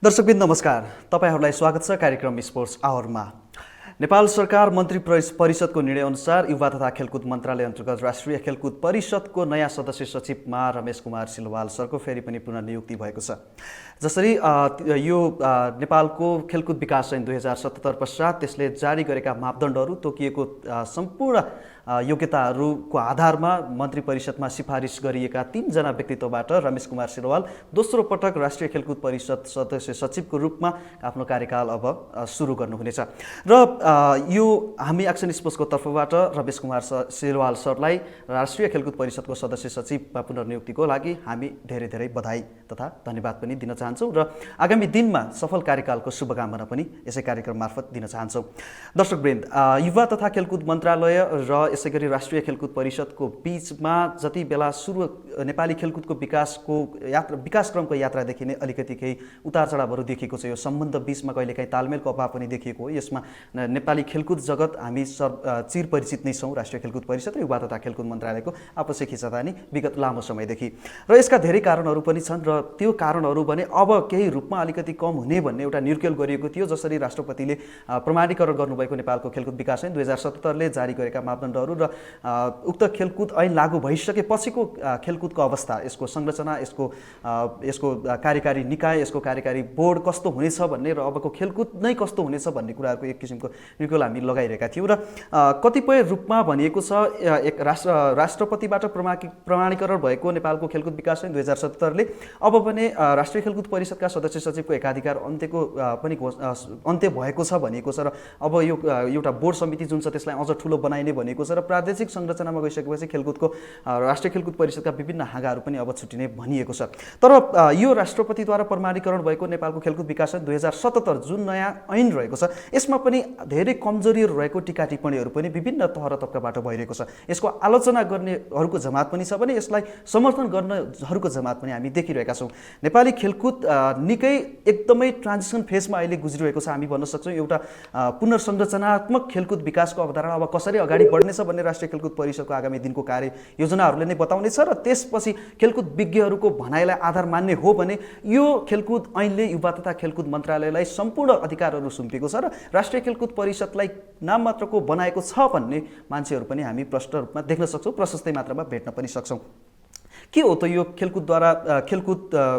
दर्शकबिन नमस्कार। तपाईहरुलाई स्वागत छ कार्यक्रम स्पोर्ट्स आवरमा। नेपाल सरकार मन्त्री परिषदको निर्णयअनुसार युवा तथा खेलकुद मन्त्रालय अन्तर्गत राष्ट्रिय खेलकुद परिषदको नयाँ सदस्य सचिवमा रमेश कुमार सिलवाल सरको फेरि पनि पुनः नियुक्ति भएको छ। जसरी यो नेपालको खेलकुद विकास ऐन 2077 पश्चात त्यसले जारी गरेका मापदण्डहरू तोकिएको सम्पूर्ण योग्यताहरूको आधारमा मन्त्री परिषदमा सिफारिस गरिएका 3 जना व्यक्तित्वबाट रमेश कुमार सिलवाल दोस्रो पटक राष्ट्रिय खेलकुद परिषद सदस्य सचिवको रूपमा आफ्नो कार्यकाल अब सुरु गर्नुहुनेछ। र यो हामी एक्सन स्पोर्ट्सको तर्फबाट रमेश कुमार सिलवाल सरलाई राष्ट्रिय खेलकुद परिषदको सदस्य सचिवमा पुनर्नियुक्तिको लागि हामी धेरै धेरै बधाई तथा धन्यवाद पनि दिन चाहन्छौँ र आगामी दिनमा सफल कार्यकालको शुभकामना पनि यसै कार्यक्रम मार्फत दिन चाहन्छौँ। दर्शकवृन्द, युवा तथा खेलकुद मन्त्रालय र यसैगरी राष्ट्रिय खेलकुद परिषदको बीचमा जति बेला सुरु नेपाली खेलकुदको विकासक्रमको यात्रादेखि नै अलिकति केही उतार चढावहरू देखिएको छ। यो सम्बन्ध बीचमा कहिलेकाहीँ तालमेलको अभाव पनि देखिएको हो। यसमा नेपाली खेलकुद जगत हामी चिर परिचित नै छौँ। राष्ट्रिय खेलकुद परिषद र युवा तथा खेलकुद मन्त्रालयको आपसी खिचातानी विगत लामो समयदेखि, र यसका धेरै कारणहरू पनि छन् र त्यो कारणहरू भने अब केही रूपमा अलिकति कम हुने भन्ने एउटा निर्केल गरिएको थियो। जसरी राष्ट्रपतिले प्रमाणीकरण गर्नुभएको नेपालको खेलकुद विकास ऐन 2077 ले जारी गरेका मापदण्ड र उक्त खेलकुद ऐन लागू भइसकेपछिको खेलकुदको अवस्था, यसको संरचना, यसको कार्यकारी निकाय, यसको कार्यकारी बोर्ड कस्तो हुनेछ भन्ने र अबको खेलकुद नै कस्तो हुनेछ भन्ने कुराहरूको एक किसिमको निर्केल हामी लगाइरहेका थियौँ। र कतिपय रूपमा भनिएको छ एक राष्ट्रपतिबाट प्रमाणीकरण भएको नेपालको खेलकुद विकास ऐन 2077 ले अब भने राष्ट्रिय खेलकुद परिषदका सदस्य सचिवको एकाधिकार अन्त्य भएको छ भनिएको छ। र अब यो एउटा बोर्ड समिति जुन छ त्यसलाई अझ ठुलो बनाइने भनिएको छ र प्रादेशिक संरचनामा गइसकेपछि खेलकुदको राष्ट्रिय खेलकुद परिषदका विभिन्न हाँगाहरू पनि अब छुटिने भनिएको छ। तर यो राष्ट्रपतिद्वारा प्रमाणीकरण भएको नेपालको खेलकुद विकास ऐन 2077 जुन नयाँ ऐन रहेको छ यसमा पनि धेरै कमजोरीहरू रहेको टिका टिप्पणीहरू पनि विभिन्न तह र तबकाबाट भइरहेको छ। यसको आलोचना गर्नेहरूको जमात पनि छ भने यसलाई समर्थन गर्नेहरूको जमात पनि हामी देखिरहेका छौँ। नेपाली खेलकुद निकै एकदमै ट्रान्जिसन फेजमा अहिले गुज्रिरहेको छ। हामी भन्न सक्छौँ एउटा पुनर्संरचनात्मक खेलकुद विकासको अवधारणा अब कसरी अगाडि बढ्नेछ भन्ने राष्ट्रिय खेलकुद परिषदको आगामी दिनको कार्य योजनाहरूले नै बताउनेछ। र त्यसपछि खेलकुद विज्ञहरूको भनाइलाई आधार मान्ने हो भने यो खेलकुद ऐनले युवा तथा खेलकुद मन्त्रालयलाई सम्पूर्ण अधिकारहरू सुम्पेको छ र राष्ट्रिय खेलकुद परिषदलाई नाम मात्रको बनाएको छ भन्ने मान्छेहरू पनि हामी प्रष्ट रूपमा देख्न सक्छौँ, प्रशस्तै मात्रामा भेट्न पनि सक्छौँ। के हो त यो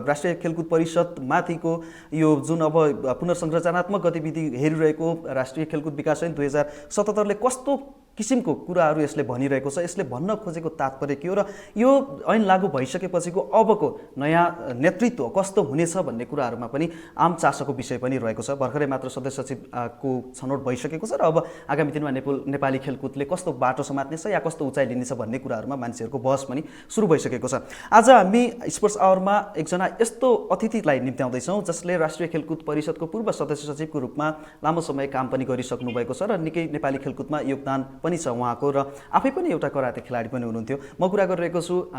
राष्ट्रिय खेलकुद परिषद माथिको यो जुन अब पुनर्संरचनात्मक गतिविधि हेरिरहेको राष्ट्रिय खेलकुद विकास ऐन 2077 ले कस्तो किसिमको कुराहरू यसले भनिरहेको छ, यसले भन्न खोजेको तात्पर्य के हो र यो ऐन लागू भइसकेपछिको अबको नयाँ नेतृत्व कस्तो हुनेछ भन्ने कुराहरूमा पनि आम चासोको विषय पनि रहेको छ। भर्खरै मात्र सदस्य सचिवको छनौट भइसकेको छ र अब आगामी दिनमा नेपाली खेलकुदले कस्तो बाटो समात्नेछ या कस्तो उचाइ लिनेछ भन्ने कुराहरूमा मान्छेहरूको बहस पनि सुरु भइसकेको छ। आज हामी स्पोर्ट्स आवरमा एकजना यस्तो अतिथिलाई निम्त्याउँदैछौँ जसले राष्ट्रिय खेलकुद परिषदको पूर्व सदस्य सचिवको रूपमा लामो समय काम पनि गरिसक्नु भएको छ र निकै नेपाली खेलकुदमा योगदान पनि छ उहाँको, र आफै पनि एउटा कराते खेलाडी पनि हुनुहुन्थ्यो। म कुरा गरिरहेको छु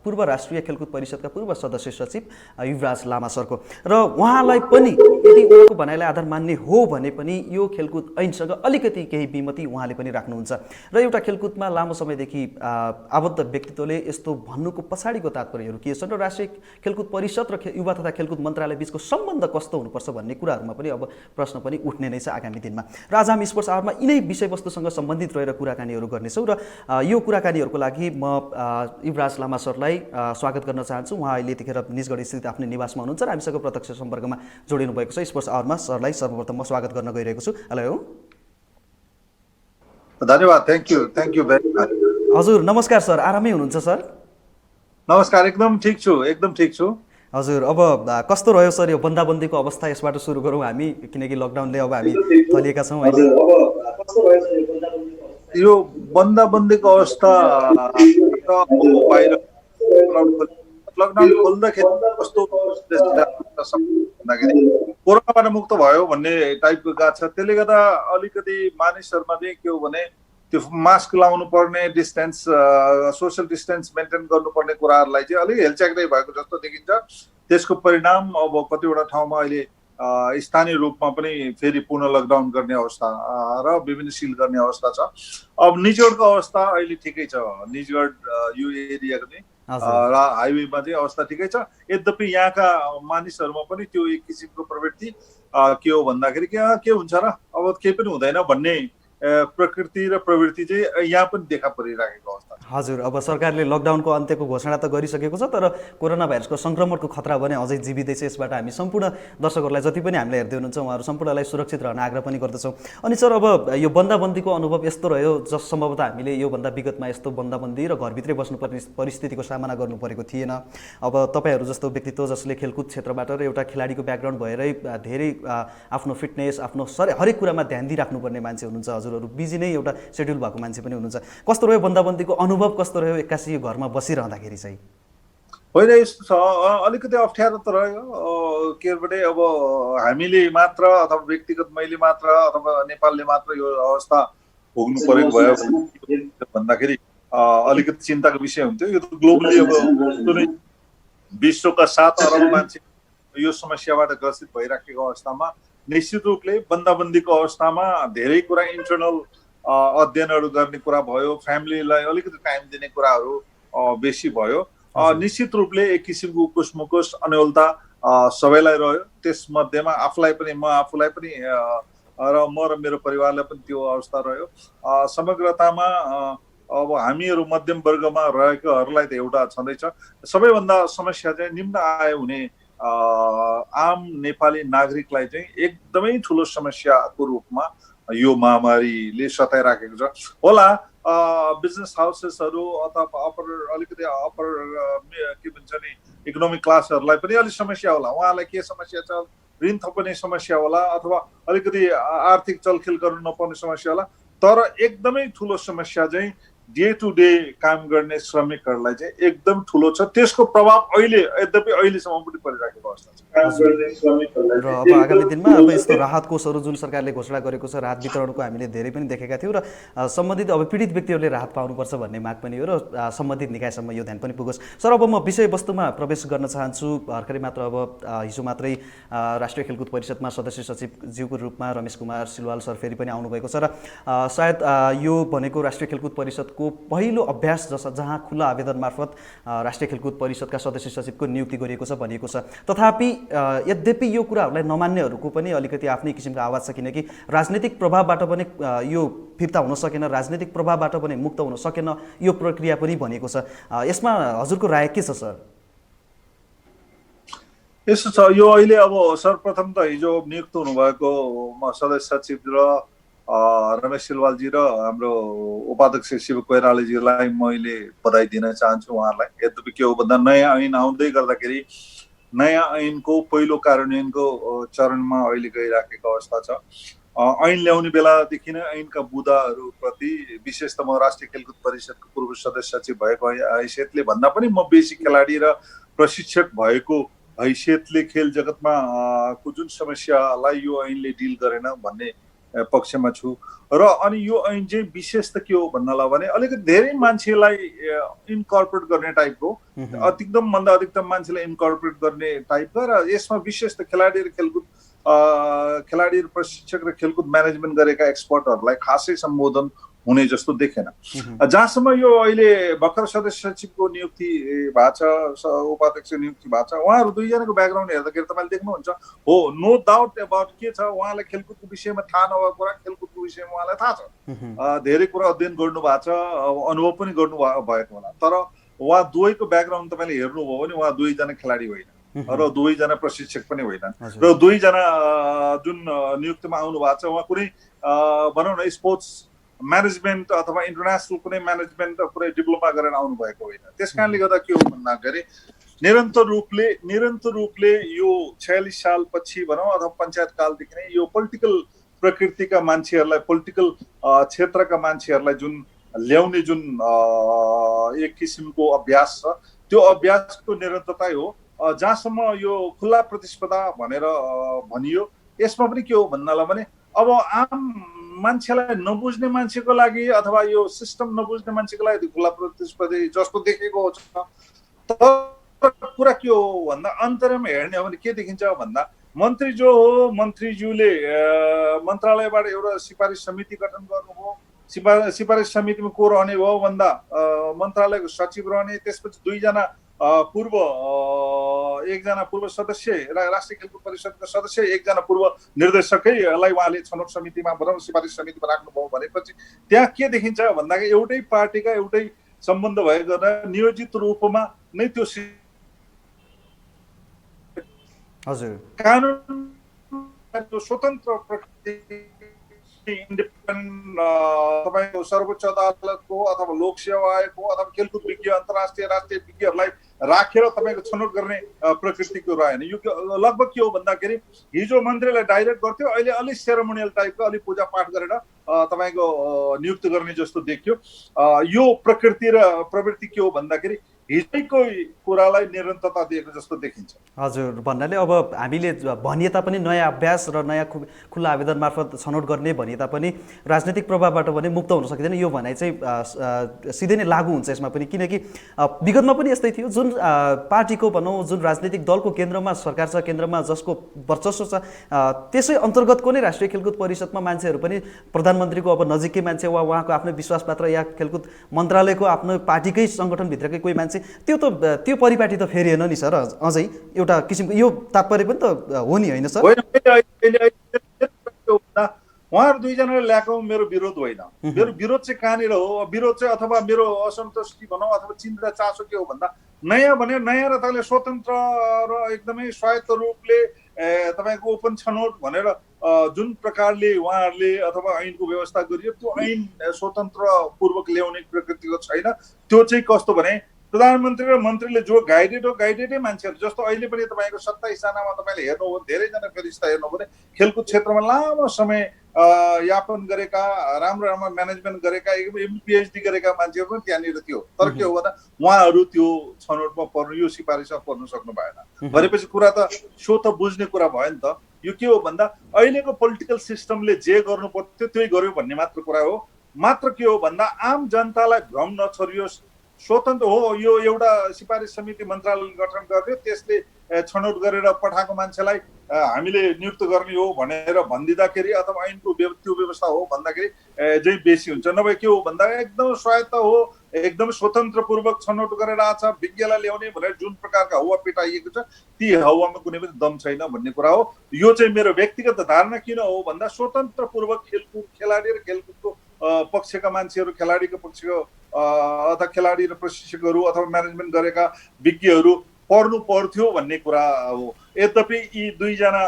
पूर्व राष्ट्रिय खेलकुद परिषदका पूर्व सदस्य सचिव युवराज लामा सरको, र उहाँलाई पनि यदि उहाँको भनाइलाई आधार मान्ने हो भने पनि यो खेलकुद ऐनसँग अलिकति केही विमति उहाँले पनि राख्नुहुन्छ। र एउटा खेलकुदमा लामो समयदेखि आबद्ध व्यक्तित्वले यस्तो भन्नुको पछाडिको तात्पर्यहरू के छन् र राष्ट्रिय खेलकुद परिषद र युवा तथा खेलकुद मन्त्रालय बीचको सम्बन्ध कस्तो हुनुपर्छ भन्ने कुराहरूमा पनि अब प्रश्न पनि उठ्ने नै छ आगामी दिनमा। र आज हामी स्पोर्ट्स आवरमा यिनै विषयवस्तुसँग सम्बन्धित रहेर कुराकानीहरू गर्नेछौँ र यो कुराकानीहरूको लागि म युवराज लामा सरलाई स्वागत गर्न चाहन्छु। उहाँ अहिले यतिखेर निजगढ स्थित आफ्नो निवासमा हुनुहुन्छ र हामीसँग प्रत्यक्ष सम्पर्कमा जोडिनु भएको छ। स्पोर्ट्स आवरमा सरलाई सर्वप्रथम म स्वागत गर्न गइरहेको छु। हेलो, धन्यवाद, थ्याङ्क यू भेरी मच। हजुर नमस्कार सर, आरामै हुनुहुन्छ सर? नमस्कार, एकदम ठिक छु। हजुर, अब कस्तो रह्यो सर यो बन्दाबन्दीको अवस्था? यसबाट सुरु गरौँ हामी, किनकि लकडाउनले अब हामी थलिएका छौँ अहिले। यो बन्दाबन्दीको अवस्था बाहिर लकडाउन खोल्दाखेरि कस्तो भन्दाखेरि कोरोनाबाट मुक्त भयो भन्ने टाइपको गएको छ। त्यसले गर्दा अलिकति मानिसहरूमा चाहिँ के हो भने त्यो मास्क लाउनु पर्ने, डिस्टेन्स सोसियल डिस्टेन्स मेन्टेन गर्नुपर्ने कुराहरूलाई चाहिँ अलिक हेलच्याक्दै भएको जस्तो देखिन्छ। त्यसको परिणाम अब कतिवटा ठाउँमा अहिले स्थानीय रूपमा पनि फेरि पुनः लकडाउन गर्ने अवस्था र विभिन्न सिल गर्ने अवस्था छ। अब निजगढको अवस्था अहिले ठिकै छ। निजगढ यो एरियाको चाहिँ हजुर र हाइवेमा चाहिँ अवस्था ठिकै छ। यद्यपि यहाँका मानिसहरूमा पनि त्यो एक किसिमको प्रवृत्ति के हो भन्दाखेरि के हुन्छ र अब केही पनि हुँदैन भन्ने प्रकृति र प्रवृत्ति चाहिँ यहाँ पनि देखा परिरहेको अवस्था छ। हजुर, अब सरकारले लकडाउनको अन्त्यको घोषणा त गरिसकेको छ, तर कोरोना भाइरसको सङ्क्रमणको खतरा भने अझै जीवितै छ। यसबाट हामी सम्पूर्ण दर्शकहरूलाई जति पनि हामीले हेर्दै हुनुहुन्छ उहाँहरू सम्पूर्णलाई सुरक्षित रहन आग्रह पनि गर्दछौँ। अनि सर, अब यो बन्दाबन्दीको अनुभव यस्तो रह्यो जस सम्भवतः हामीले योभन्दा विगतमा यस्तो बन्दाबन्दी र घरभित्रै बस्नुपर्ने परिस्थितिको सामना गर्नु परेको थिएन। अब तपाईँहरू जस्तो व्यक्तित्व जसले खेलकुद क्षेत्रबाट र एउटा खेलाडीको ब्याकग्राउन्ड भएरै धेरै आफ्नो फिटनेस, आफ्नो हरेक कुरामा ध्यान दिइराख्नुपर्ने मान्छे हुनुहुन्छ। हजुरहरू बिजी नै एउटा सेड्युल भएको मान्छे पनि हुनुहुन्छ। कस्तो रह्यो बन्दाबन्दीको अनुभव, कस्तो रह्यो एक्कासी घरमा बसिरहँदाखेरि चाहिँ? होइन, यस्तो छ, अलिकति अप्ठ्यारो त रह्यो। के भने अब हामीले मात्र अथवा व्यक्तिगत मैले मात्र अथवा नेपालले मात्र यो अवस्था भोग्नु परेको भयो भन्दाखेरि अलिकति चिन्ताको विषय हुन्थ्यो। यो त ग्लोबली अब विश्वका 7 अरब मान्छे यो समस्याबाट ग्रसित भइराखेको अवस्थामा निश्चित रूपले बन्दाबन्दीको अवस्थामा धेरै कुरा इन्टरनल अध्ययनहरू गर्ने कुरा भयो, फ्यामिलीलाई अलिकति टाइम दिने कुराहरू बेसी भयो। निश्चित रूपले एक किसिमको उकुस मुकुस अन्यलता सबैलाई रह्यो। त्यसमध्येमा आफूलाई पनि र म र मेरो परिवारलाई पनि त्यो अवस्था रह्यो। समग्रतामा अब हामीहरू मध्यम वर्गमा रहेकोहरूलाई त एउटा छँदैछ। सबैभन्दा समस्या चाहिँ निम्न आय हुने आम नेपाली नागरिकलाई चाहिँ एकदमै ठुलो समस्याको रूपमा यो महामारीले सताइराखेको छ होला। बिजनेस हाउसेसहरू अथवा अलिकति अप्पर के भन्छ नि इकोनोमिक क्लासहरूलाई पनि अलिक समस्या होला। उहाँलाई के समस्या छ, ऋण थप्ने समस्या होला अथवा अलिकति आर्थिक चलखेल गर्नु नपाउने समस्या होला। तर एकदमै ठुलो समस्या चाहिँ डे टु डे काम गर्ने श्रमिकहरूलाई चाहिँ एकदम ठुलो छ। त्यसको प्रभाव यद्यपि अहिलेसम्म पनि परिरहेको अवस्था छ। र अब आगामी दिनमा अब यस्तो राहत कोषहरू जुन सरकारले घोषणा गरेको छ, राहत वितरणको हामीले धेरै पनि देखेका थियौँ र सम्बन्धित अब पीडित व्यक्तिहरूले राहत पाउनुपर्छ भन्ने माग पनि हो र सम्बन्धित निकायसम्म यो ध्यान पनि पुगोस्। सर, अब म विषयवस्तुमा प्रवेश गर्न चाहन्छु। भर्खरै मात्र अब हिजो मात्रै राष्ट्रिय खेलकुद परिषदमा सदस्य सचिवज्यूको रूपमा रमेश कुमार सिलवाल सर फेरि पनि आउनुभएको छ र सायद यो भनेको राष्ट्रिय खेलकुद परिषदको पहिलो अभ्यास जहाँ खुला आवेदन मार्फत राष्ट्रिय खेलकुद परिषदका सदस्य सचिवको नियुक्ति गरिएको छ भनिएको छ। तथापि यद्यपि यो कुराहरूलाई नमान्नेहरूको पनि अलिकति आफ्नै किसिमको आवाज छ, किनकि राजनीतिक प्रभावबाट पनि यो फिर्ता हुन सकेन, राजनीतिक प्रभावबाट पनि मुक्त हुन सकेन यो प्रक्रिया पनि भनेको छ। यसमा हजुरको राय के छ सर? यसो छ, यो अहिले अब सर्वप्रथम त हिजो नियुक्त हुनुभएको सदस्य सचिव र रमेश सिलवालजी र हाम्रो उपाध्यक्ष शिव कोइरालाजीलाई मैले बधाई दिन चाहन्छु उहाँहरूलाई। यद्यपि के हो भन्दा नयाँ ऐन आउँदै गर्दाखेरि नयाँ ऐनको पहिलो कार्यान्वयनको चरणमा अहिले गइराखेको अवस्था छ। ऐन ल्याउने बेलादेखि नै ऐनका बुँदाहरूप्रति विशेष त म राष्ट्रिय खेलकुद परिषदको पूर्व सदस्य सचिव भएको हैसियतले भन्दा पनि म बेसी खेलाडी र प्रशिक्षक भएको हैसियतले खेल जगतमा जुन समस्यालाई यो ऐनले डिल गरेन भन्ने पक्षमा छु। र अनि यो ऐन चाहिँ विशेष त के हो भन्नलाई भने अलिकति धेरै मान्छेलाई इन्कर्पोरेट गर्ने टाइपको, अधिकतम भन्दा अधिकतम मान्छेलाई इन्कर्पोरेट गर्ने टाइपको, र यसमा विशेष त खेलाडी र प्रशिक्षक र खेलकुद म्यानेजमेन्ट गरेका एक्सपर्टहरूलाई खासै सम्बोधन हुने जस्तो देखेन। जहाँसम्म यो अहिले भर्खर सदस्य सचिवको नियुक्ति भएको छ, उपाध्यक्ष नियुक्ति भएको छ, उहाँहरू दुईजनाको ब्याकग्राउन्ड हेर्दाखेरि तपाईँले देख्नुहुन्छ हो, नो डाउट अबाउट के छ, उहाँलाई खेलकुदको विषयमा थाहा नभएको कुरा खेलकुदको विषयमा उहाँलाई थाहा छ। धेरै कुरा अध्ययन गर्नु भएको छ, अनुभव पनि गर्नु भएको होला। तर उहाँ दुवैको ब्याकग्राउन्ड तपाईँले हेर्नुभयो भने उहाँ दुवैजना खेलाडी होइन र दुवैजना प्रशिक्षक पनि होइनन्, र दुवैजना जुन नियुक्तिमा आउनु भएको छ उहाँ कुनै भनौँ न स्पोर्ट्स म्यानेजमेन्ट अथवा इन्टरनेसनल कुनै म्यानेजमेन्ट कुनै डिप्लोमा गरेर आउनु भएको होइन। त्यस कारणले गर्दा के हो भन्दाखेरि निरन्तर रूपले यो 46 साल पछि भनौँ अथवा पञ्चायत कालदेखि नै यो पोलिटिकल प्रकृतिका मान्छेहरूलाई, पोलिटिकल क्षेत्रका मान्छेहरूलाई जुन ल्याउने जुन एक किसिमको अभ्यास छ, त्यो अभ्यासको निरन्तरता हो। जहाँसम्म यो खुल्ला प्रतिस्पर्धा भनेर भनियो, यसमा पनि के हो भन्नलाई भने अब आम मान्छेलाई नबुझ्ने मान्छेको लागि अथवा यो सिस्टम नबुझ्ने मान्छेको लागि खुल्ला प्रतिस्पर्धा जस्तो देखेको छ। तर कुरा के हो भन्दा अन्तरमा हेर्ने हो भने के देखिन्छ भन्दा मन्त्री जो हो, मन्त्रीज्यूले मन्त्रालयबाट एउटा सिफारिस समिति गठन गर्नुभयो, सिफारिस समितिमा को रहने भयो भन्दा मन्त्रालयको सचिव रहने, त्यसपछि दुईजना पूर्व एकजना पूर्व सदस्य राष्ट्रिय खेलकुद परिषदका सदस्य, एकजना पूर्व निर्देशकैलाई उहाँले छनौट समितिमा भनौँ सिफारिस समितिमा राख्नुभयो भनेपछि त्यहाँ के देखिन्छ भन्दाखेरि एउटै पार्टीका एउटै सम्बन्ध भएको नियोजित रूपमा नै त्यो हजुर कानुन स्वतन्त्र प्रकृति इन्डिपेन्डेन्ट तपाईँको सर्वोच्च अदालतको अथवा लोक सेवा आयोगको अथवा खेलकुद विज्ञ अन्तर्राष्ट्रिय राष्ट्रिय विज्ञहरूलाई राखेर तपाईँको छनौट गर्ने प्रकृतिको रहेन। यो लगभग के हो भन्दाखेरि हिजो मन्त्रीलाई डाइरेक्ट गर्थ्यो, अहिले अलिक सेरेमोनियल टाइपको अलिक पूजापाठ गरेर तपाईँको नियुक्त गर्ने जस्तो देखियो। यो प्रकृति र प्रवृत्ति के हो भन्दाखेरि हिजोको कुरालाई निरन्तरता दिएको जस्तो देखिन्छ। हजुर, भन्नाले अब हामीले भनिए तापनि नयाँ अभ्यास र नयाँ खुल्ला आवेदन मार्फत छनौट गर्ने भनिए तापनि राजनीतिक प्रभावबाट पनि मुक्त हुन सकिँदैन, यो भनाइ चाहिँ सिधै नै लागू हुन्छ यसमा पनि। किनकि विगतमा पनि यस्तै थियो, जुन पार्टीको भनौँ जुन राजनीतिक दलको केन्द्रमा सरकार छ, केन्द्रमा जसको वर्चस्व छ, त्यसै अन्तर्गतको नै राष्ट्रिय खेलकुद परिषदमा मान्छेहरू पनि प्रधानमन्त्रीको अब नजिकै मान्छे वा उहाँको आफ्नै विश्वासपात्र या खेलकुद मन्त्रालयको आफ्नो पार्टीकै सङ्गठनभित्रकै कोही मान्छे, त्यो परिपाटी त फेरिएन नि सर। अझै एउटा किसिमको यो तात्पर्य पनि त हो नि, होइन सर? उहाँहरू दुईजनाले ल्याएको मेरो विरोध होइन। मेरो विरोध चाहिँ कहाँनिर हो, विरोध चाहिँ अथवा मेरो असन्तुष्टि भनौँ अथवा चिन्ता चासो के हो भन्दा नयाँ भने नयाँ र तपाईँले स्वतन्त्र र एकदमै स्वायत्त रूपले तपाईँको ओपन छनौट भनेर जुन प्रकारले उहाँहरूले अथवा ऐनको व्यवस्था गरियो त्यो ऐन स्वतन्त्र पूर्वक ल्याउने प्रकृतिको छैन। त्यो चाहिँ कस्तो भने प्रधानमन्त्री र मन्त्रीले जो गाइडेडै मान्छेहरू, जस्तो अहिले पनि तपाईँको 27 जनामा तपाईँले हेर्नु हो धेरैजना फेरिस्ता हेर्नु भने खेलकुद क्षेत्रमा लामो समय यापन गरेका, राम्रो म्यानेजमेन्ट गरेका, पिएचडी गरेका मान्छेहरू पनि त्यहाँनिर थियो। तर के हो भन्दा उहाँहरू त्यो छनौटमा पर्नु, यो सिफारिसमा पर्नु सक्नु भएन भनेपछि कुरा त सो त बुझ्ने कुरा भयो नि त। यो के हो भन्दा अहिलेको पोलिटिकल सिस्टमले जे गर्नु पर्थ्यो त्यही गर्यो भन्ने मात्र कुरा हो। मात्र के हो भन्दा आम जनतालाई भ्रम नछरियोस्, स्वतन्त्र हो यो एउटा सिफारिस समिति मन्त्रालयले गठन गर्यो, त्यसले छनौट गरेर पठाएको मान्छेलाई हामीले नियुक्त गर्ने हो भनेर भनिदिँदाखेरि अथवा ऐनको त्यो व्यवस्था हो भन्दाखेरि चाहिँ बेसी हुन्छ। नभए के हो भन्दा एकदम स्वायत्त हो, एकदम स्वतन्त्रपूर्वक छनौट गरेर आछ, विज्ञलाई ल्याउने भनेर जुन प्रकारका हावा पिटाइएको छ ती हावामा कुनै पनि दम छैन भन्ने कुरा हो। यो चाहिँ मेरो व्यक्तिगत धारणा किन हो भन्दा स्वतन्त्रपूर्वक खेलकुद खेलाडी र खेलकुदको पक्षका मान्छेहरू, खेलाडीको पक्षको अथवा खेलाडी र प्रशिक्षकहरू अथवा म्यानेजमेन्ट गरेका विज्ञहरू पर्नु पर्थ्यो भन्ने कुरा हो। यद्यपि यी दुईजना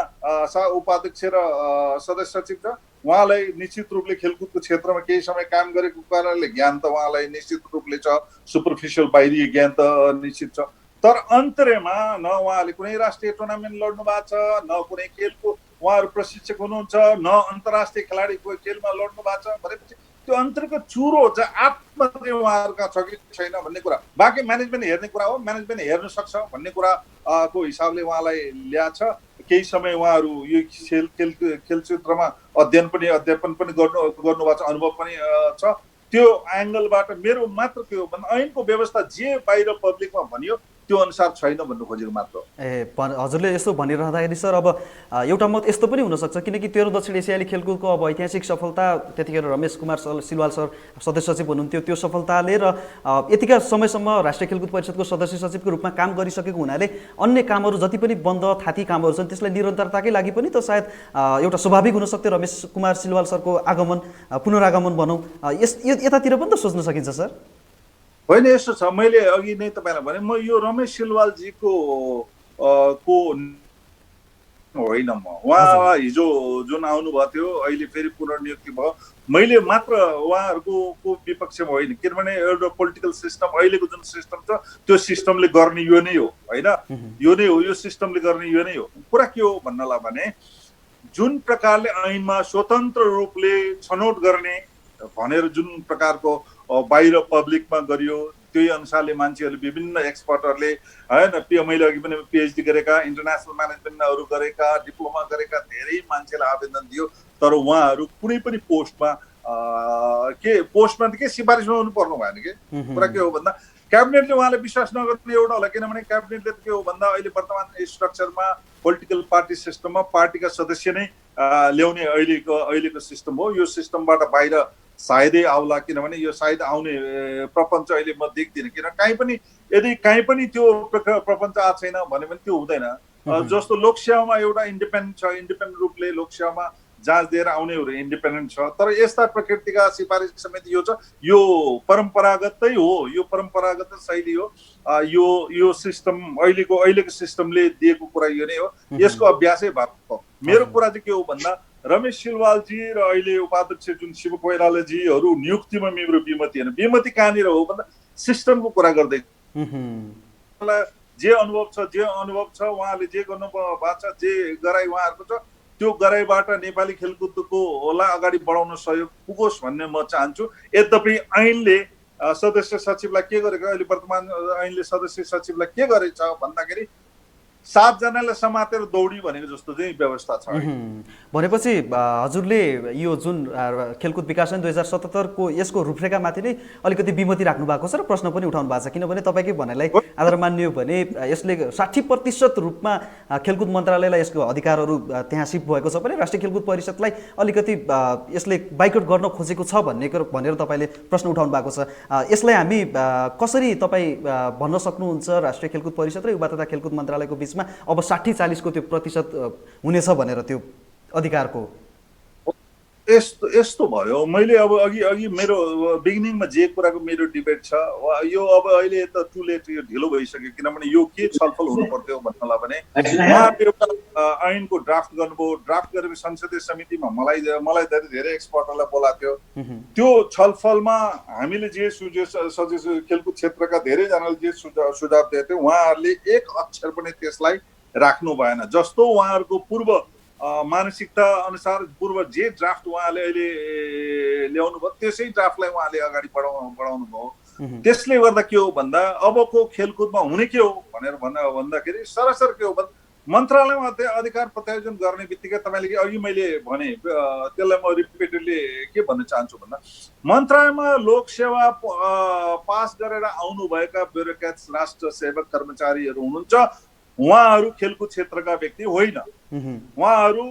उपाध्यक्ष र सदस्य सचिव छ, उहाँलाई निश्चित रूपले खेलकुदको क्षेत्रमा केही समय काम गरेको कारणले ज्ञान त उहाँलाई निश्चित रूपले छ, सुपरफिसियल बाहिरी ज्ञान त निश्चित छ। तर अन्तर्यमा न उहाँले कुनै राष्ट्रिय टुर्नामेन्ट लड्नु भएको छ, न कुनै खेलको उहाँहरू प्रशिक्षक हुनुहुन्छ, न अन्तर्राष्ट्रिय खेलाडीको खेलमा लड्नु भएको छ भनेपछि त्यो अन्तरको चुरो चाहिँ आत्मा चाहिँ उहाँहरूका छ कि छैन भन्ने कुरा। बाँकी म्यानेजमेन्ट हेर्ने कुरा हो, म्यानेजमेन्ट हेर्न सक्छ भन्ने कुरा को हिसाबले उहाँलाई ल्याछ। केही समय उहाँहरू यो खेल क्षेत्रमा अध्ययन पनि गर्नुभएको छ, अनुभव पनि छ। त्यो एङ्गलबाट मेरो मात्र के हो भन्दा ऐनको व्यवस्था जे बाहिर पब्लिकमा भनियो त्यो अनुसार छैन भन्नु खोजेको मात्र। हजुरले यस्तो भनिरहँदाखेरि सर अब एउटा मत यस्तो पनि हुनसक्छ, किनकि 13 दक्षिण एसियाली खेलकुदको अब ऐतिहासिक सफलता त्यतिखेर रमेश कुमार सिलवाल सर सदस्य सचिव हुनुहुन्थ्यो, त्यो सफलताले र यतिका समयसम्म राष्ट्रिय खेलकुद परिषदको सदस्य सचिवको रूपमा काम गरिसकेको हुनाले अन्य कामहरू जति पनि बन्द थाती कामहरू छन् त्यसलाई निरन्तरताकै लागि पनि त सायद एउटा स्वाभाविक हुनसक्थ्यो रमेश कुमार सिलवाल सरको आगमन, पुनरागमन भनौँ, यतातिर पनि त सोच्न सकिन्छ सर। होइन, यस्तो छ, मैले अघि नै तपाईँलाई भने म यो रमेश सिलवालजीको होइन, म उहाँ हिजो जुन आउनुभएको थियो अहिले फेरि पुनर्नियुक्ति भयो, मैले मात्र उहाँहरूको विपक्षमा होइन। किनभने एउटा पोलिटिकल सिस्टम अहिलेको जुन सिस्टम छ त्यो सिस्टमले गर्ने यो नै हो, होइन यो नै हो, यो सिस्टमले गर्ने यो नै हो। कुरा के हो भन्नलाई भने जुन प्रकारले ऐनमा स्वतन्त्र रूपले छनौट गर्ने भनेर जुन प्रकारको बाहिर पब्लिकमा गरियो त्यही अनुसारले मान्छेहरूले विभिन्न एक्सपर्टहरूले होइन, मैले अघि पनि पिएचडी गरेका, इन्टरनेसनल म्यानेजमेन्टहरू गरेका, डिप्लोमा गरेका धेरै मान्छेलाई आवेदन दियो। तर उहाँहरू कुनै पनि पोस्टमा के सिफारिसमा हुनु पर्नु भएन कि। कुरा के हो भन्दा क्याबिनेटले उहाँले विश्वास नगर्ने एउटा होला, किनभने क्याबिनेटले के हो भन्दा अहिले वर्तमान स्ट्रक्चरमा पोलिटिकल पार्टी सिस्टममा पार्टीका सदस्य नै ल्याउने अहिलेको सिस्टम हो। यो सिस्टमबाट बाहिर सायदै आउला, किनभने यो सायद आउने प्रपञ्च अहिले म देख्दिनँ। किन यदि कहीँ पनि त्यो प्रपञ्च आएको छैन भने पनि त्यो हुँदैन। जस्तो लोकसेवामा एउटा इन्डिपेन्डेन्ट छ, इन्डिपेन्डेन्ट रूपले लोकसेवामा जाँच दिएर आउनेहरू इन्डिपेन्डेन्ट छ, तर यस्ता प्रकृतिका सिफारिस समिति यो छ, यो परम्परागतै हो, यो परम्परागत शैली हो। यो सिस्टम अहिलेको सिस्टमले दिएको कुरा यो नै हो, यसको अभ्यासै भएको। मेरो कुरा चाहिँ के हो भन्दा रमेश सिलवालजी र अहिले उपाध्यक्ष जुन शिव कोइरालाजीहरू नियुक्तिमा मेरो विमति होइन। विमति कहाँनिर हो भन्दा सिस्टमको कुरा गर्दै जे अनुभव छ उहाँले जे गर्नु भएको छ, जे गराइ उहाँहरूको छ, त्यो गराइबाट नेपाली खेलकुदलाई अगाडि बढाउन सहयोग पुगोस् भन्ने म चाहन्छु। यद्यपि ऐनले सदस्य सचिवलाई के गरेको, अहिले वर्तमान ऐनले सदस्य सचिवलाई के गरेछ भन्दाखेरि 7 जनालाई समातेर दौडी भनेको जस्तो चाहिँ व्यवस्था छ। भनेपछि हजुरले यो जुन खेलकुद विकास ऐन 2077 को यसको रूपरेखामाथि नै अलिकति विमति राख्नु भएको छ र प्रश्न पनि उठाउनु भएको छ, किनभने तपाईँकै भनाइलाई आधार मानियो भने यसले 60% रूपमा खेलकुद मन्त्रालयलाई यसको अधिकारहरू त्यहाँ सिफ्ट भएको छ भने राष्ट्रिय खेलकुद परिषदलाई अलिकति यसले बाइकआउट गर्न खोजेको छ भनेर तपाईँले प्रश्न उठाउनु भएको छ। यसलाई हामी कसरी तपाईँ भन्न सक्नुहुन्छ राष्ट्रिय खेलकुद परिषद र युवा तथा खेलकुद मन्त्रालयको बिचमा अब 60-40 को त्यो प्रतिशत हुनेछ भनेर त्यो अधिकारको? यस्तो भयो, मैले अब अघि मेरो बिगिनिङमा जे कुराको मेरो डिबेट छ, यो अब अहिले त टु लेट, यो ढिलो भइसक्यो। किनभने यो के छलफल हुनु पर्थ्यो भन्नलाई भने उहाँले एउटा ऐनको ड्राफ्ट गर्नुभयो, ड्राफ्ट गरेपछि संसदीय समितिमा मलाई धेरै एक्सपर्टहरूलाई बोलाएको थियो। त्यो छलफलमा हामीले जे सजेस्ट खेलकुद क्षेत्रका धेरैजनाले जे सुझाव दिएको थियो, उहाँहरूले एक अक्षर पनि त्यसलाई राख्नु भएन। जस्तो उहाँहरूको पूर्व मानसिकता अनुसार पूर्व जे ड्राफ्ट उहाँले अहिले ल्याउनु भयो त्यसै ड्राफ्टलाई उहाँले अगाडि बढाउनु भयो। त्यसले गर्दा के हो भन्दा अबको खेलकुदमा हुने के हो भनेर भन्दाखेरि सरासर के हो भन्दा मन्त्रालयमा अधिकार प्रत्यायोजन गर्ने बित्तिकै तपाईँले अघि मैले भने त्यसलाई म रिपिटेडली के भन्न चाहन्छु भन्दा मन्त्रालयमा लोकसेवा पास गरेर आउनुभएका ब्युरोक्रेट्स, राष्ट्र सेवक कर्मचारीहरू हुनुहुन्छ। उहाँहरू खेलकुद क्षेत्रका व्यक्ति होइन। उहाँहरू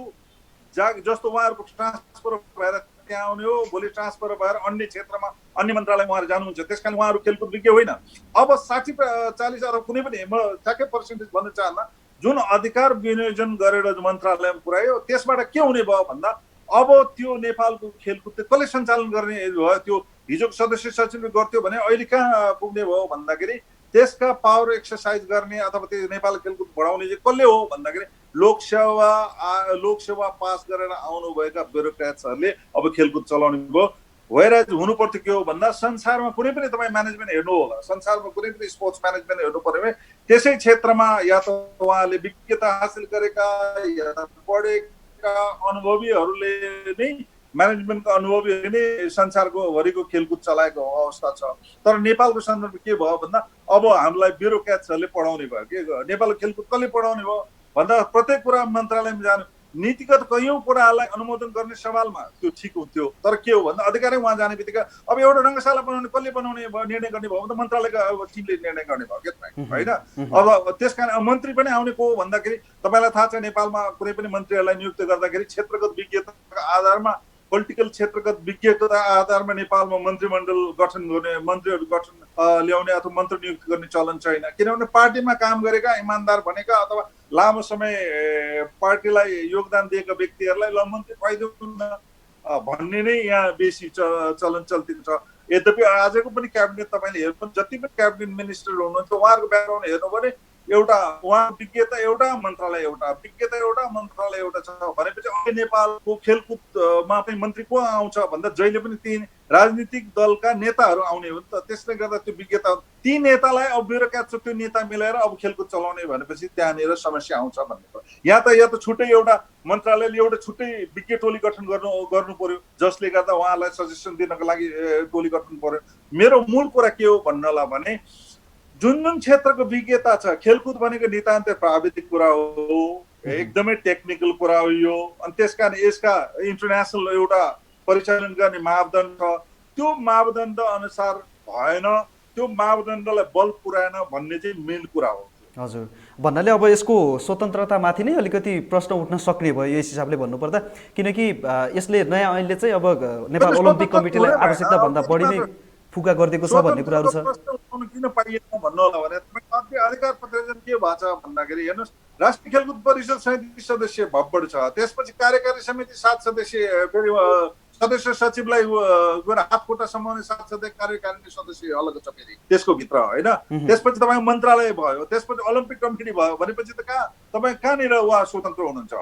जस्तो उहाँहरूको ट्रान्सफर भएर त्यहाँ आउने हो, भोलि ट्रान्सफर भएर अन्य क्षेत्रमा अन्य मन्त्रालयमा उहाँहरू जानुहुन्छ, त्यस कारण उहाँहरू खेलकुद विज्ञ होइन। अब 60-40 अथवा कुनै पनि म ठ्याक्कै पर्सेन्टेज भन्न चाहन्न, जुन अधिकार विनियोजन गरेर मन्त्रालयमा पुर्यायो त्यसबाट के हुने भयो भन्दा अब त्यो नेपालको खेलकुद कसले सञ्चालन गर्ने भयो? त्यो हिजो सदस्य सचिवले गर्थ्यो भने अहिले कहाँ पुग्ने भयो भन्दाखेरि त्यसका पावर एक्सर्साइज गर्ने अथवा त्यो नेपाल खेलकुद बढाउने चाहिँ कसले हो भन्दाखेरि लोकसेवा पास गरेर आउनुभएका ब्युरोक्रेट्सहरूले अब खेलकुद चलाउने भयो। वेयरएज हुनु पर्थ्यो के हो भन्दा संसारमा कुनै पनि तपाईँ म्यानेजमेन्ट हेर्नु होला, संसारमा कुनै पनि स्पोर्ट्स म्यानेजमेन्ट हेर्नु पर्यो भने त्यसै क्षेत्रमा या त उहाँले विज्ञता हासिल गरेका या त पढेका अनुभवीहरूले नै म्यानेजमेन्टको अनुभवीहरूले नै संसारको भरिको खेलकुद चलाएको अवस्था छ। तर नेपालको सन्दर्भ के भयो भन्दा अब हामीलाई ब्युरोक्रेट्सहरूले पढाउने भयो के, नेपालको खेलकुद कसले पढाउने भयो भन्दा प्रत्येक कुरा मन्त्रालयमा जानु, नीतिगत कैयौँ कुराहरूलाई अनुमोदन गर्ने सवालमा त्यो ठिक हुन्थ्यो। तर के हो भन्दा अधिकारै उहाँ जाने बित्तिकै अब एउटा रङ्गशाला बनाउने कसले बनाउने भयो, निर्णय गर्ने भयो भने मन्त्रालयका टिमले निर्णय गर्ने भयो होइन। अब त्यस कारण मन्त्री पनि आउने को हो भन्दाखेरि तपाईँलाई थाहा छ नेपालमा कुनै पनि मन्त्रीहरूलाई नियुक्त गर्दाखेरि क्षेत्रगत विज्ञताका आधारमा, पोलिटिकल क्षेत्रगत विज्ञता आधारमा नेपालमा मन्त्रीमण्डल गठन गर्ने, मन्त्रीहरू गठन ल्याउने अथवा मन्त्री नियुक्त गर्ने चलन छैन। किनभने पार्टीमा काम गरेका इमान्दार भनेका अथवा लामो समय पार्टीलाई योगदान दिएका व्यक्तिहरूलाई ल मन्त्री खुवाइदिउँ न भन्ने नै यहाँ बेसी चलन चल्ती छ। यद्यपि आजको पनि क्याबिनेट तपाईँले हेर्नु, जति पनि क्याबिनेट मिनिस्टर हुनुहुन्छ उहाँहरूको ब्याकग्राउन्ड हेर्नु भने एउटा उहाँ विज्ञता एउटा, मन्त्रालय एउटा, विज्ञता एउटा, मन्त्रालय एउटा छ भनेपछि अहिले नेपालको खेलकुदमा पनि मन्त्री को आउँछ भन्दा जहिले पनि ती राजनीतिक दलका नेताहरू आउने हो नि त। त्यसले गर्दा त्यो विज्ञता ती नेतालाई अब ब्युरोक्रेट त्यो नेता मिलाएर अब खेलकुद चलाउने भनेपछि त्यहाँनिर समस्या आउँछ भन्ने। या त छुट्टै एउटा मन्त्रालयले एउटा छुट्टै विज्ञ टोली गठन गर्नु पर्यो, जसले गर्दा उहाँलाई सजेसन दिनको लागि टोली गठन पर्यो। मेरो मूल कुरा के हो भन्नलाई भने जुन क्षेत्रको विज्ञता छ, खेलकुद भनेको नितान्त प्राविधिक कुरा हो, एकदमै टेक्निकल कुरा हो यो। अनि त्यस कारण यसका इन्टरनेसनल एउटा परिचालन गर्ने मापदण्ड छ, त्यो मापदण्ड अनुसार भएन त्यो मापदण्डलाई बल पुर्याएन भन्ने चाहिँ मेन कुरा हो। हजुर, भन्नाले अब यसको स्वतन्त्रतामाथि नै अलिकति प्रश्न उठ्न सक्ने भयो यस हिसाबले भन्नुपर्दा, किनकि यसले नयाँ ऐनले चाहिँ अब नेपाल ओलम्पिक कमिटीलाई आवश्यकता भन्दा बढी नै फुका गरिदिएको छ भन्ने कुराहरू छ। प्रश्न उठाउनु किन पाइएन भन्नु होला भने तपाईँ अधिकार पत्रिका के भएको छ भन्दाखेरि हेर्नुहोस्, राष्ट्रिय खेलकुद परिषद 37 सदस्यीय भब्बड छ, त्यसपछि कार्यकारी समिति 7 सदस्यीय, फेरि सदस्य सचिवलाई गएर हात खुट्टा समाउने 7 सदस्य कार्यकारिणी सदस्य अलग छ फेरि त्यसको भित्र होइन। त्यसपछि तपाईँ मन्त्रालय भयो, त्यसपछि ओलम्पिक कमिटी भयो, भनेपछि त तपाईँ कहाँनिर उहाँ स्वतन्त्र हुनुहुन्छ?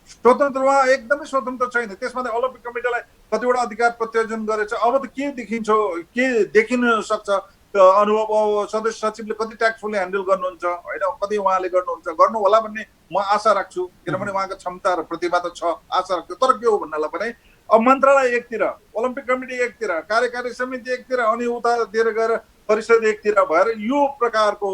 स्वतन्त्र उहाँ एकदमै स्वतन्त्र छैन। त्यसमा ओलम्पिक कमिटीलाई कतिवटा अधिकार प्रत्यार्जन गरेछ। अब त के देखिन्छ, के देखिन सक्छ अनुभव? अब सदस्य सचिवले कति ट्याक्टफुली ह्यान्डल गर्नुहुन्छ होइन, कति उहाँले गर्नु होला भन्ने म आशा राख्छु, किनभने उहाँको क्षमता र प्रतिभा त छ, आशा राख्छु। तर के हो भन्नलाई भने अब मन्त्रालय एकतिर, ओलम्पिक कमिटी एकतिर, कार्यकारी समिति एकतिर, अनि उतातिर गएर परिषद एकतिर भएर यो प्रकारको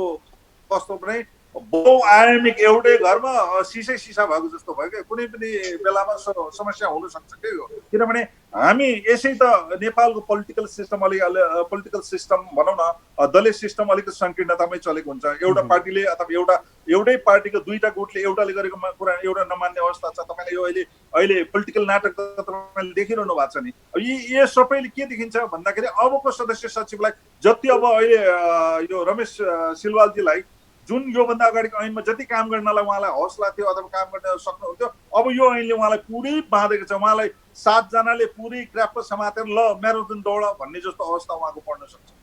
कस्तो पनि बहुआयामिक एउटै घरमा सिसा भएको जस्तो भयो क्या। कुनै पनि बेलामा समस्या हुन सक्छ के हो, किनभने हामी यसै त नेपालको पोलिटिकल सिस्टम पोलिटिकल सिस्टम भनौँ न, दलीय सिस्टम अलिकति सङ्कीर्णतामै चलेको हुन्छ। एउटा पार्टीले अथवा एउटै पार्टीको दुईटा गुटले एउटाले गरेको कुरा एउटा नमान्ने अवस्था छ। तपाईँले यो अहिले पोलिटिकल नाटक त तपाईँले देखिरहनु भएको छ नि। यी सबैले के देखिन्छ भन्दाखेरि अबको सदस्य सचिवलाई जति अब अहिले यो रमेश सिलवालजीलाई जुन योभन्दा अगाडिको ऐनमा जति काम गर्नलाई उहाँलाई हौसला थियो अथवा काम गर्न सक्नुहुन्थ्यो, अब यो ऐनले उहाँलाई पुरै बाँधेको छ। उहाँलाई 7 जनाले पुरै क्र्याप समातेर ल म्याराथन दौड भन्ने जस्तो अवस्था उहाँको पर्न सक्छ।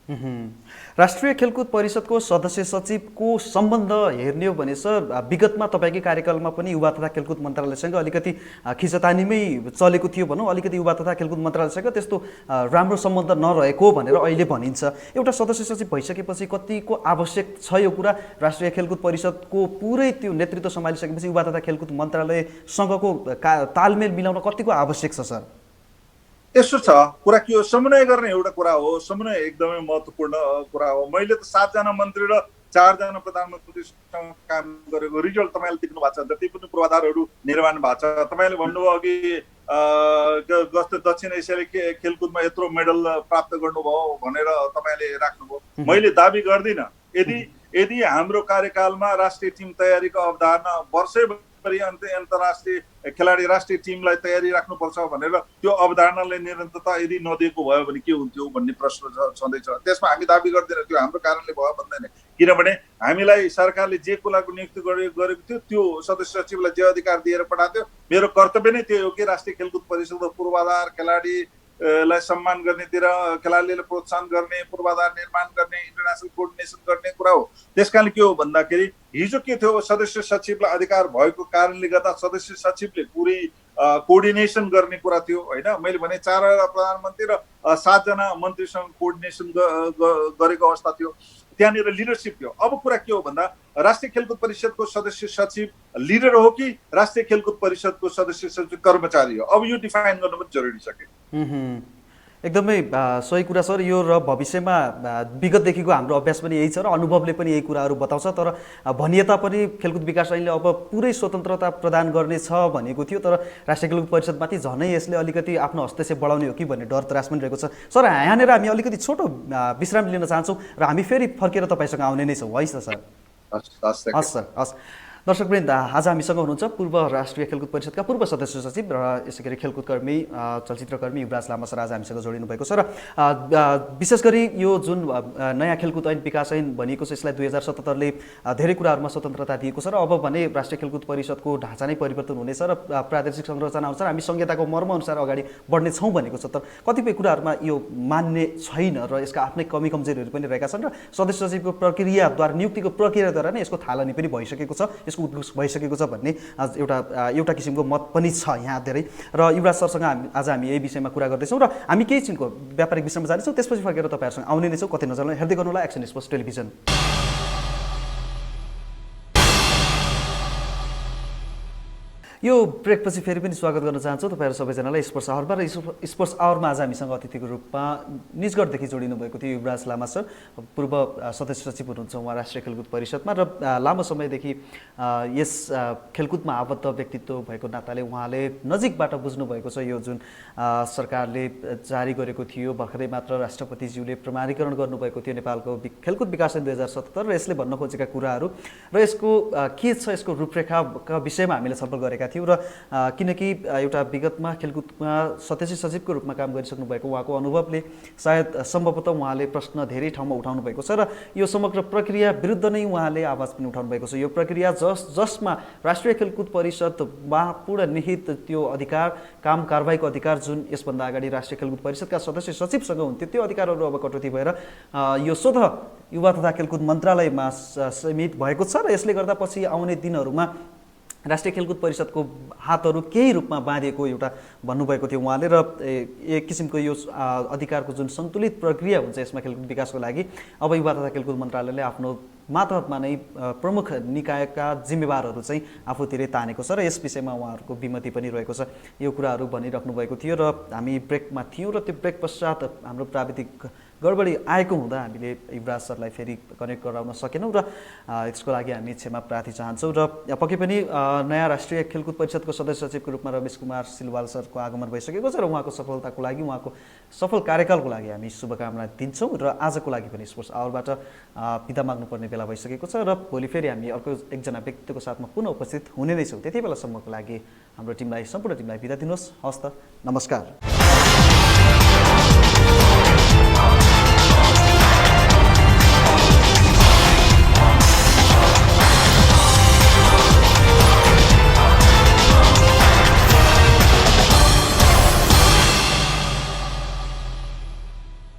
राष्ट्रिय खेलकुद परिषदको सदस्य सचिवको सम्बन्ध हेर्ने हो भने सर, विगतमा तपाईँकै कार्यकालमा पनि युवा तथा खेलकुद मन्त्रालयसँग अलिकति खिचतानीमै चलेको थियो भनौँ। अलिकति युवा तथा खेलकुद मन्त्रालयसँग त्यस्तो राम्रो सम्बन्ध नरहेको भनेर अहिले भनिन्छ। एउटा सदस्य सचिव भइसकेपछि कतिको आवश्यक छ यो कुरा? राष्ट्रिय खेलकुद परिषदको पुरै त्यो नेतृत्व सम्हालिसकेपछि युवा तथा खेलकुद मन्त्रालयसँगको तालमेल मिलाउन कतिको आवश्यक छ सर? यस्तो छ कुरा के हो, समन्वय गर्ने एउटा कुरा हो, समन्वय एकदमै महत्त्वपूर्ण कुरा हो। मैले त 7 जना मन्त्री र 4 जना प्रधानमन्त्रीसँग काम गरेको रिजल्ट तपाईँले देख्नु भएको छ। जति पनि पूर्वाधारहरू निर्माण भएको छ, तपाईँले भन्नुभयो कि जस्तै दक्षिण एसियाले खेलकुदमा यत्रो मेडल प्राप्त गर्नुभयो भनेर तपाईँले राख्नुभयो। मैले दाबी गर्दिनँ। यदि हाम्रो कार्यकालमा राष्ट्रिय टिम तयारीको अवधारणा वर्षैभरि अन्तर्राष्ट्रिय खेलाडी राष्ट्रिय टिमलाई तयारी राख्नुपर्छ भनेर त्यो अवधारणाले निरन्तरता यदि नदिएको भयो भने के हुन्थ्यो भन्ने प्रश्न छँदैछ। त्यसमा हामी दाबी गर्दैनौँ त्यो हाम्रो कारणले भयो भन्दैन, किनभने हामीलाई सरकारले जे कुराको नियुक्ति गरेको थियो त्यो सदस्य सचिवलाई जे अधिकार दिएर पठाएको थियो, मेरो कर्तव्य नै त्यो हो कि राष्ट्रिय खेलकुद परिषदको पूर्वाधार, खेलाडीलाई सम्मान गर्नेतिर, खेलाडीलाई प्रोत्साहन गर्ने, पूर्वाधार निर्माण गर्ने, इन्टरनेसनल कोअर्डिनेसन गर्ने कुरा हो। त्यसकारण के हो भन्दाखेरि हिजो के थियो, सदस्य सचिवलाई अधिकार भएको कारणले गर्दा सदस्य सचिवले पुरै कोअर्डिनेसन गर्ने कुरा थियो होइन। मैले भने 4 प्रधानमन्त्री र 7 जना मन्त्रीसँग कोअर्डिनेसन गरेको अवस्था थियो, त्यहाँनिर लिडरसिप थियो। अब कुरा के हो भन्दा राष्ट्रिय खेलकुद परिषदको सदस्य सचिव लिडर हो कि राष्ट्रिय खेलकुद परिषदको सदस्य सचिव कर्मचारी हो, अब यो डिफाइन गर्नु पनि जरुरी छ कि। एकदमै सही कुरा सर। यो र भविष्यमा विगतदेखिको हाम्रो अभ्यास पनि यही छ र अनुभवले पनि यही कुराहरू बताउँछ। तर भनिए तापनि खेलकुद विकास ऐनले अब पुरै स्वतन्त्रता प्रदान गर्नेछ भनेको थियो, तर राष्ट्रिय खेलकुद परिषदमाथि झनै यसले अलिकति आफ्नो हस्तक्षेप बढाउने हो कि भन्ने डर त्रास पनि रहेको छ। सर, यहाँनिर हामी अलिकति छोटो विश्राम लिन चाहन्छौँ र हामी फेरि फर्केर तपाईँसँग आउने नै छौँ, है त सर? हस् सर, हस्। दर्शकवृन्द, आज हामीसँग हुनुहुन्छ पूर्व राष्ट्रिय खेलकुद परिषदका पूर्व सदस्य सचिव र यसै गरी खेलकुदकर्मी, चलचित्रकर्मी युवराज लामा सर आज हामीसँग जोडिनु भएको छ। र विशेष गरी यो जुन नयाँ खेलकुद ऐन विकास ऐन भनिएको छ, यसलाई 2077ले धेरै कुराहरूमा स्वतन्त्रता दिएको छ र अब भने राष्ट्रिय खेलकुद परिषदको ढाँचा नै परिवर्तन हुनेछ र प्रादेशिक संरचना अनुसार हामी संहिताको मर्मअनुसार अगाडि बढ्ने छौँ भनेको छ। तर कतिपय कुराहरूमा यो मान्ने छैन र यसका आफ्नै कमी कमजोरीहरू पनि रहेका छन् र सदस्य सचिवको प्रक्रियाद्वारा, नियुक्तिको प्रक्रियाद्वारा नै यसको थालनी पनि भइसकेको छ, यसको उद्घोष भइसकेको छ भन्ने एउटा किसिमको मत पनि छ यहाँ धेरै। र युवराज सरसँग आज हामी यही विषयमा कुरा गर्दैछौँ र हामी केही छिनको व्यापारिक विषयमा जानेछौँ, त्यसपछि फर्केर तपाईँहरूसँग आउने नै छौँ। कतै नजानु, हेर्दै गर्नुहोला एक्सन स्पोर्ट्स टेलिभिजन। यो ब्रेकपछि फेरि पनि स्वागत गर्न चाहन्छु तपाईँहरू सबैजनालाई स्पोर्ट्स आवरमा र स्पोर्ट्स आवरमा आज हामीसँग अतिथिको रूपमा निजगढदेखि जोडिनु भएको थियो युवराज लामा सर, पूर्व सदस्य सचिव हुनुहुन्छ उहाँ राष्ट्रिय खेलकुद परिषदमा र लामो समयदेखि यस खेलकुदमा आबद्ध व्यक्तित्व भएको नाताले उहाँले नजिकबाट बुझ्नुभएको छ यो जुन सरकारले जारी गरेको थियो, भर्खरै मात्र राष्ट्रपतिज्यूले प्रमाणीकरण गर्नुभएको थियो नेपालको खेलकुद विकास ऐन 2077 र यसले भन्न खोजेका कुराहरू र यसको के छ यसको रूपरेखाका विषयमा हामीले छलफल गरेका थियौँ र किनकि एउटा विगतमा खेलकुदमा सदस्य सचिवको रूपमा काम गरिसक्नु भएको उहाँको अनुभवले सायद सम्भवतः उहाँले प्रश्न धेरै ठाउँमा उठाउनु भएको छ र यो समग्र प्रक्रिया विरुद्ध नै उहाँले आवाज पनि उठाउनु भएको छ। यो प्रक्रिया जसमा राष्ट्रिय खेलकुद परिषदमा पूर्ण निहित त्यो अधिकार, काम कारबाहीको अधिकार जुन यसभन्दा अगाडि राष्ट्रिय खेलकुद परिषदका सदस्य सचिवसँग हुन्थ्यो, त्यो अधिकारहरू अब कटौती भएर यो स्वतः युवा तथा खेलकुद मन्त्रालयमा सीमित भएको छ र यसले गर्दा पछि आउने दिनहरूमा राष्ट्रिय खेलकुद परिषदको हातहरू केही रूपमा बाँधिएको एउटा भन्नुभएको थियो उहाँले र एक किसिमको यो अधिकारको जुन सन्तुलित प्रक्रिया हुन्छ यसमा खेलकुद विकासको लागि अब युवा तथा खेलकुद मन्त्रालयले आफ्नो मातहतमा नै प्रमुख निकायका जिम्मेवारहरू चाहिँ आफूतिरै तानेको छ र यस विषयमा उहाँहरूको विमति पनि रहेको छ। यो कुराहरू भनिराख्नु भएको थियो र हामी ब्रेकमा थियौँ र त्यो ब्रेक पश्चात हाम्रो प्राविधिक गडबडी आएको हुँदा हामीले युवराज सरलाई फेरि कनेक्ट गराउन सकेनौँ र यसको लागि हामी क्षमा प्रार्थी चाहन्छौँ र पक्कै पनि नयाँ राष्ट्रिय खेलकुद परिषदको सदस्य सचिवको रूपमा रमेश कुमार सिलवाल सरको आगमन भइसकेको छ र उहाँको सफलताको लागि, उहाँको सफल कार्यकालको लागि हामी शुभकामना दिन्छौँ र आजको लागि पनि स्पोर्ट्स आवरबाट बिदा माग्नुपर्ने बेला भइसकेको छ र भोलि फेरि हामी अर्को एकजना व्यक्तिको साथमा पुनः उपस्थित हुने नै छौँ। त्यति बेलासम्मको लागि हाम्रो टिमलाई, सम्पूर्ण टिमलाई बिदा दिनुहोस्। हवस् त, नमस्कार।